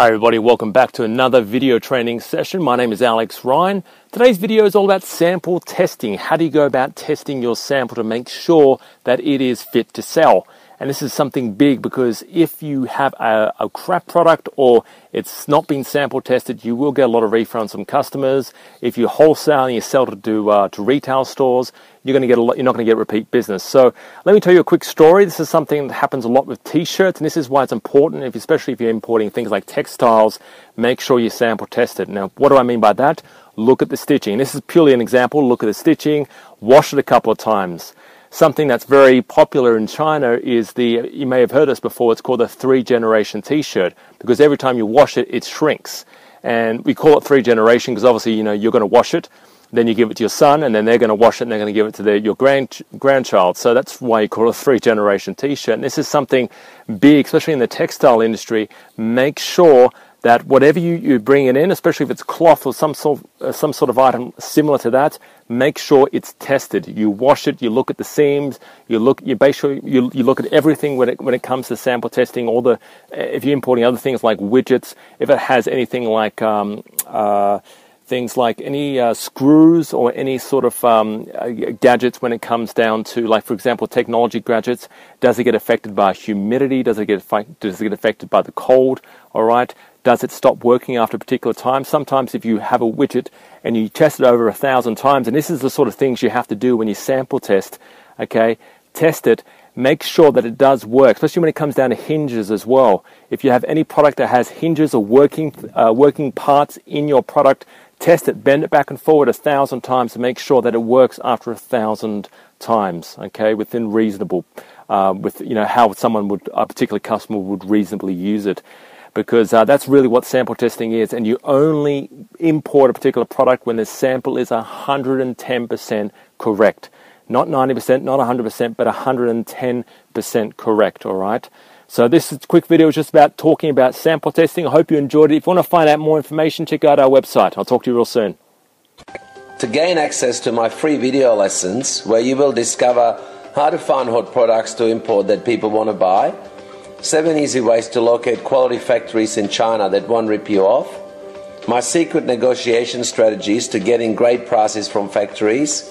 Hi everybody, welcome back to another video training session. My name is Alex Ryan. Today's video is all about sample testing. How do you go about testing your sample to make sure that it is fit to sell? And this is something big because if you have a crap product or it's not been sample tested, you will get a lot of refunds from customers. If you wholesale and you sell to retail stores, you're not going to get repeat business. So let me tell you a quick story. This is something that happens a lot with t-shirts, and this is why it's important, especially if you're importing things like textiles, make sure you sample test it. Now, what do I mean by that? Look at the stitching. This is purely an example. Look at the stitching, wash it a couple of times. Something that's very popular in China is you may have heard this before, it's called a 3-generation t-shirt, because every time you wash it, it shrinks. And we call it 3-generation because obviously, you're going to wash it, then you give it to your son, and then they're going to wash it, and they're going to give it to your grandchild. So that's why you call it a 3-generation t-shirt. And this is something big, especially in the textile industry. Make sure that whatever you bring it in, especially if it's cloth or some sort of item similar to that, make sure it's tested. You wash it, you look at the seams, you look at everything when it comes to sample testing. If you're importing other things like widgets, if it has anything like things like any screws or any sort of gadgets when it comes down to, like, for example, technology gadgets, does it get affected by humidity? Does it get affected by the cold? All right. Does it stop working after a particular time? Sometimes if you have a widget and you test it over 1,000 times, and this is the sort of things you have to do when you sample test, okay, test it, make sure that it does work, especially when it comes down to hinges as well. If you have any product that has hinges or working parts in your product, test it, bend it back and forward 1,000 times to make sure that it works after 1,000 times, okay, within reasonable, how a particular customer would reasonably use it. Because that's really what sample testing is, and you only import a particular product when the sample is 110% correct. Not 90%, not 100%, but 110% correct, all right? So this quick video is just about talking about sample testing. I hope you enjoyed it. If you want to find out more information, check out our website. I'll talk to you real soon. To gain access to my free video lessons, where you will discover how to find hot products to import that people want to buy, 7 easy ways to locate quality factories in China that won't rip you off, my secret negotiation strategies to getting great prices from factories,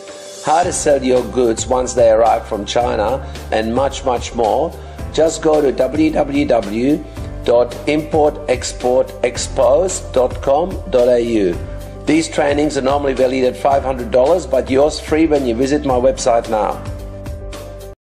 how to sell your goods once they arrive from China, and much, much more, just go to www.importexportexpose.com.au. These trainings are normally valued at $500, but yours free when you visit my website now.